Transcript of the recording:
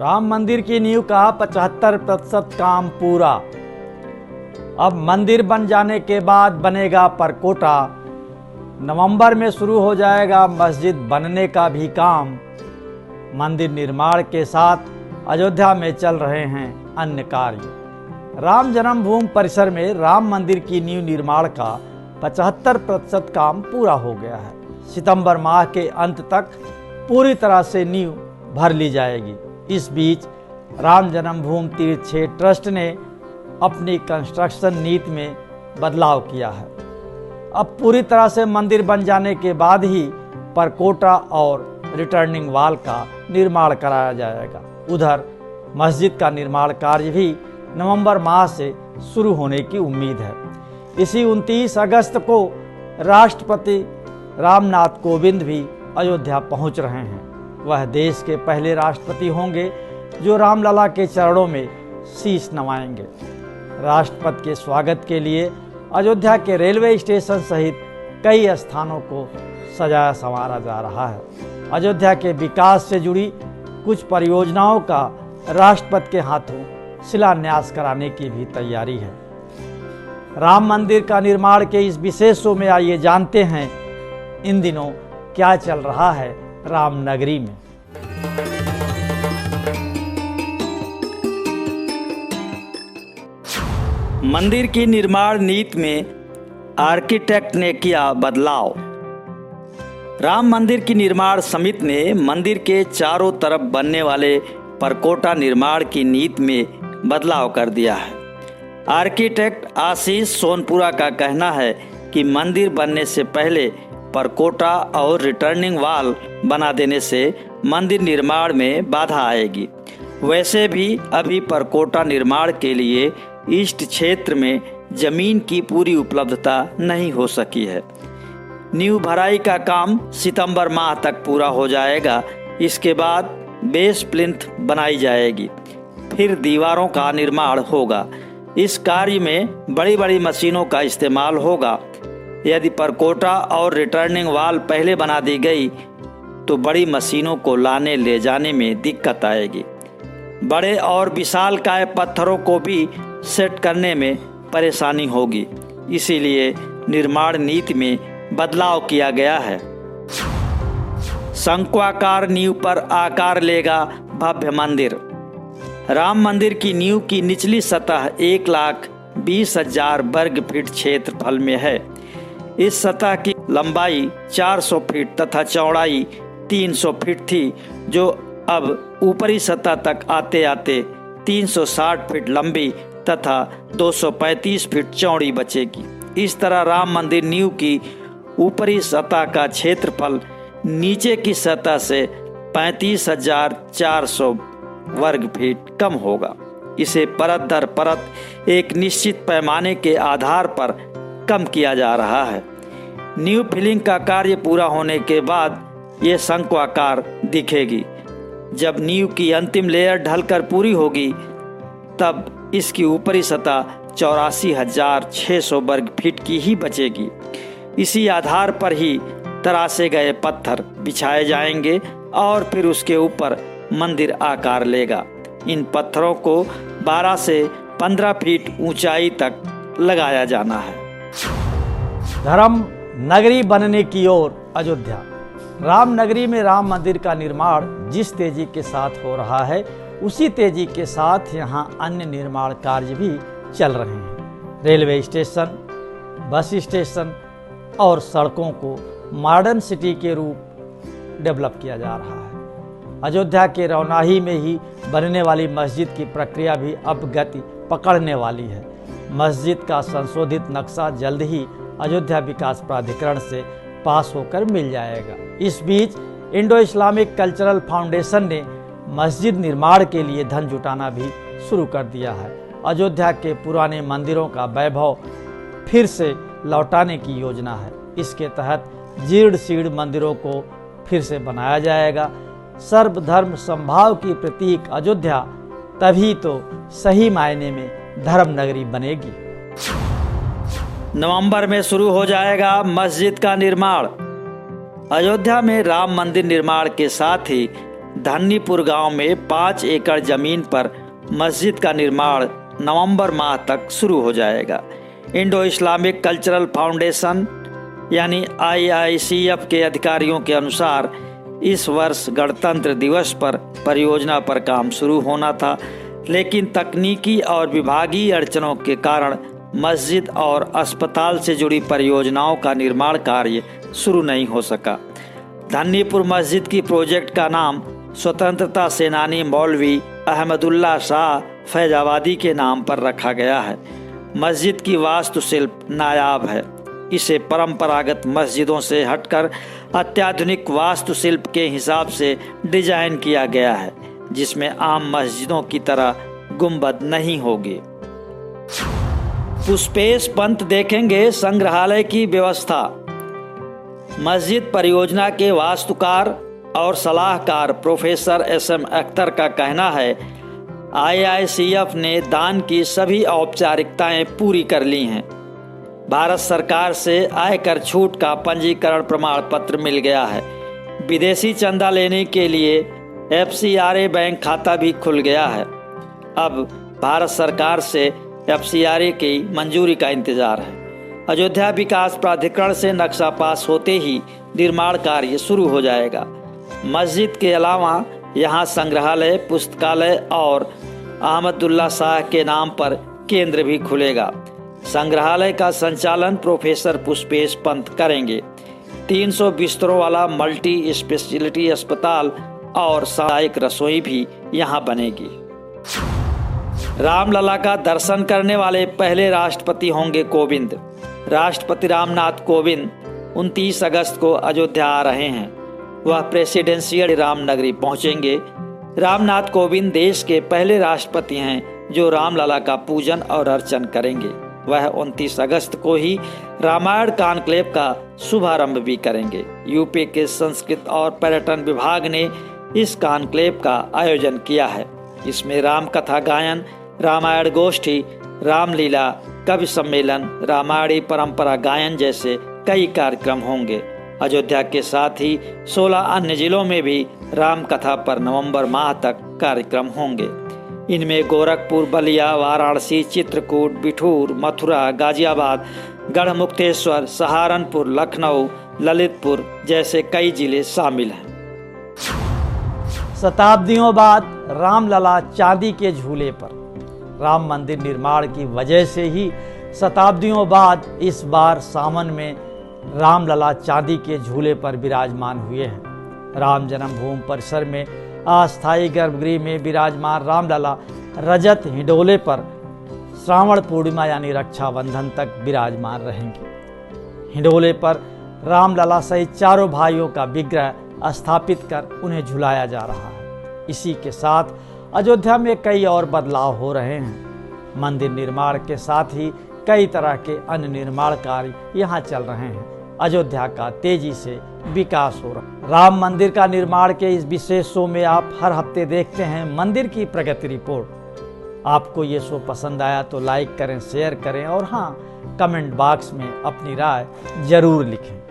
राम मंदिर की नींव का 75% काम पूरा। अब मंदिर बन जाने के बाद बनेगा परकोटा। नवंबर में शुरू हो जाएगा मस्जिद बनने का भी काम। मंदिर निर्माण के साथ अयोध्या में चल रहे हैं अन्य कार्य। राम जन्मभूमि परिसर में राम मंदिर की नींव निर्माण का 75% काम पूरा हो गया है। सितंबर माह के अंत तक पूरी तरह से नींव भर ली जाएगी। इस बीच राम जन्मभूमि तीर्थ क्षेत्र ट्रस्ट ने अपनी कंस्ट्रक्शन नीति में बदलाव किया है। अब पूरी तरह से मंदिर बन जाने के बाद ही परकोटा और रिटर्निंग वॉल का निर्माण कराया जाएगा। उधर मस्जिद का निर्माण कार्य भी नवंबर माह से शुरू होने की उम्मीद है। इसी 29 अगस्त को राष्ट्रपति रामनाथ कोविंद भी अयोध्या पहुंच रहे हैं। वह देश के पहले राष्ट्रपति होंगे जो रामलला के चरणों में शीश नवाएंगे। राष्ट्रपति के स्वागत के लिए अयोध्या के रेलवे स्टेशन सहित कई स्थानों को सजाया संवारा जा रहा है। अयोध्या के विकास से जुड़ी कुछ परियोजनाओं का राष्ट्रपति के हाथों शिलान्यास कराने की भी तैयारी है। राम मंदिर का निर्माण के इस विशेष शो में आइए जानते हैं इन दिनों क्या चल रहा है रामनगरी में। मंदिर की निर्माण नीति में आर्किटेक्ट ने किया बदलाव। राम मंदिर की निर्माण समिति ने मंदिर के चारों तरफ बनने वाले परकोटा निर्माण की नीति में बदलाव कर दिया है। आर्किटेक्ट आशीष सोनपुरा का कहना है कि मंदिर बनने से पहले परकोटा और रिटर्निंग वॉल बना देने से मंदिर निर्माण में बाधा आएगी। वैसे भी अभी परकोटा निर्माण के लिए ईस्ट क्षेत्र में जमीन की पूरी उपलब्धता नहीं हो सकी है। नींव भराई का काम सितंबर माह तक पूरा हो जाएगा। इसके बाद बेस प्लिंथ बनाई जाएगी, फिर दीवारों का निर्माण होगा। इस कार्य में बड़ी बड़ी मशीनों का इस्तेमाल होगा। यदि परकोटा और रिटर्निंग वॉल पहले बना दी गई तो बड़ी मशीनों को लाने ले जाने में दिक्कत आएगी। बड़े और विशालकाय पत्थरों को भी सेट करने में परेशानी होगी। इसीलिए निर्माण नीति में बदलाव किया गया है। शंक्वाकार नींव पर आकार लेगा भव्य मंदिर। राम मंदिर की नींव की निचली सतह 1,20,000 वर्ग फीट क्षेत्रफल में है। इस सतह की लंबाई 400 फीट तथा चौड़ाई 300 फीट थी, जो अब ऊपरी सतह तक आते आते 360 फीट लंबी तथा 235 फीट चौड़ी बचेगी। इस तरह राम मंदिर नींव की ऊपरी सतह का क्षेत्रफल नीचे की सतह से 35,400 वर्ग फीट कम होगा। इसे परत दर परत एक निश्चित पैमाने के आधार पर कम किया जा रहा है। नींव फिलिंग का कार्य पूरा होने के बाद ये शंक्वाकार दिखेगी। जब नींव की अंतिम लेयर ढलकर पूरी होगी तब इसकी ऊपरी सतह 84,600 वर्ग फीट की ही बचेगी। इसी आधार पर ही तराशे गए पत्थर बिछाए जाएंगे और फिर उसके ऊपर मंदिर आकार लेगा। इन पत्थरों को 12 से 15 फीट ऊंचाई तक लगाया जाना है। धर्म नगरी बनने की ओर अयोध्या। राम नगरी में राम मंदिर का निर्माण जिस तेजी के साथ हो रहा है उसी तेजी के साथ यहाँ अन्य निर्माण कार्य भी चल रहे हैं। रेलवे स्टेशन, बस स्टेशन और सड़कों को मॉडर्न सिटी के रूप डेवलप किया जा रहा है। अयोध्या के रौनाही में ही बनने वाली मस्जिद की प्रक्रिया भी अब गति पकड़ने वाली है। मस्जिद का संशोधित नक्शा जल्द ही अयोध्या विकास प्राधिकरण से पास होकर मिल जाएगा। इस बीच इंडो इस्लामिक कल्चरल फाउंडेशन ने मस्जिद निर्माण के लिए धन जुटाना भी शुरू कर दिया है। अयोध्या के पुराने मंदिरों का वैभव फिर से लौटाने की योजना है। इसके तहत जीर्ण शीर्ण मंदिरों को फिर से बनाया जाएगा। सर्वधर्म समभाव की प्रतीक अयोध्या तभी तो सही मायने में धर्म नगरी बनेगी। नवंबर में शुरू हो जाएगा मस्जिद का निर्माण। अयोध्या में राम मंदिर निर्माण के साथ ही धन्नीपुर गांव में 5 एकड़ जमीन पर मस्जिद का निर्माण नवंबर माह तक शुरू हो जाएगा। इंडो इस्लामिक कल्चरल फाउंडेशन यानी IICF के अधिकारियों के अनुसार इस वर्ष गणतंत्र दिवस पर परियोजना पर काम शुरू होना था, लेकिन तकनीकी और विभागीय अड़चनों के कारण मस्जिद और अस्पताल से जुड़ी परियोजनाओं का निर्माण कार्य शुरू नहीं हो सका। धन्नीपुर मस्जिद की प्रोजेक्ट का नाम स्वतंत्रता सेनानी मौलवी अहमदुल्ला शाह फैजाबादी के नाम पर रखा गया है। मस्जिद की वास्तुशिल्प नायाब है। इसे परंपरागत मस्जिदों से हटकर अत्याधुनिक वास्तुशिल्प के हिसाब से डिजाइन किया गया है, जिसमें आम मस्जिदों की तरह गुंबद नहीं होगी। पुष्पेश पंत देखेंगे संग्रहालय की व्यवस्था। मस्जिद परियोजना के वास्तुकार और सलाहकार प्रोफेसर SM अख्तर का कहना है, IICF ने दान की सभी औपचारिकताएं पूरी कर ली हैं। भारत सरकार से आयकर छूट का पंजीकरण प्रमाण पत्र मिल गया है। विदेशी चंदा लेने के लिए FCRA बैंक खाता भी खुल गया है। अब भारत सरकार से FCRA की मंजूरी का इंतजार है। अयोध्या विकास प्राधिकरण से नक्शा पास होते ही निर्माण कार्य शुरू हो जाएगा। मस्जिद के अलावा यहाँ संग्रहालय, पुस्तकालय और अहमदुल्ला शाह के नाम पर केंद्र भी खुलेगा। संग्रहालय का संचालन प्रोफेसर पुष्पेश पंत करेंगे। 300 बिस्तरों वाला मल्टी स्पेशलिटी अस्पताल और सामुदायिक रसोई भी यहाँ बनेगी। रामलला का दर्शन करने वाले पहले राष्ट्रपति होंगे कोविंद। राष्ट्रपति रामनाथ कोविंद 29 अगस्त को अयोध्या आ रहे हैं। वह प्रेसिडेंशियल रामनगरी पहुंचेंगे। रामनाथ कोविंद देश के पहले राष्ट्रपति हैं जो रामलला का पूजन और अर्चन करेंगे। वह 29 अगस्त को ही रामायण कॉन्क्लेव का शुभारंभ भी करेंगे। यूपी के संस्कृत और पर्यटन विभाग ने इस कॉन्क्लेव का आयोजन किया है। इसमें राम कथा गायन, रामायण गोष्ठी, रामलीला, कवि सम्मेलन, रामायणी परंपरा गायन जैसे कई कार्यक्रम होंगे। अयोध्या के साथ ही 16 अन्य जिलों में भी राम कथा पर नवंबर माह तक कार्यक्रम होंगे। इनमें गोरखपुर, बलिया, वाराणसी, चित्रकूट, बिठूर, मथुरा, गाजियाबाद, गढ़मुक्तेश्वर, सहारनपुर, लखनऊ, ललितपुर जैसे कई जिले शामिल हैं। शताब्दियों बाद रामलला चांदी के झूले पर। राम मंदिर निर्माण की वजह से ही शताब्दियों बाद इस बार सावन में रामलला चांदी के झूले पर विराजमान हुए हैं। राम जन्मभूमि परिसर में अस्थायी गर्भगृह में विराजमान रामलला रजत हिंडोले पर श्रावण पूर्णिमा यानी रक्षाबंधन तक विराजमान रहेंगे। हिंडोले पर रामलला सहित चारों भाइयों का विग्रह स्थापित कर उन्हें झुलाया जा रहा है। इसी के साथ अयोध्या में कई और बदलाव हो रहे हैं। मंदिर निर्माण के साथ ही कई तरह के अन्य निर्माण कार्य यहाँ चल रहे हैं। अयोध्या का तेजी से विकास हो रहा है। राम मंदिर का निर्माण के इस विशेष शो में आप हर हफ्ते देखते हैं मंदिर की प्रगति रिपोर्ट। आपको ये शो पसंद आया तो लाइक करें, शेयर करें और हाँ, कमेंट बॉक्स में अपनी राय जरूर लिखें।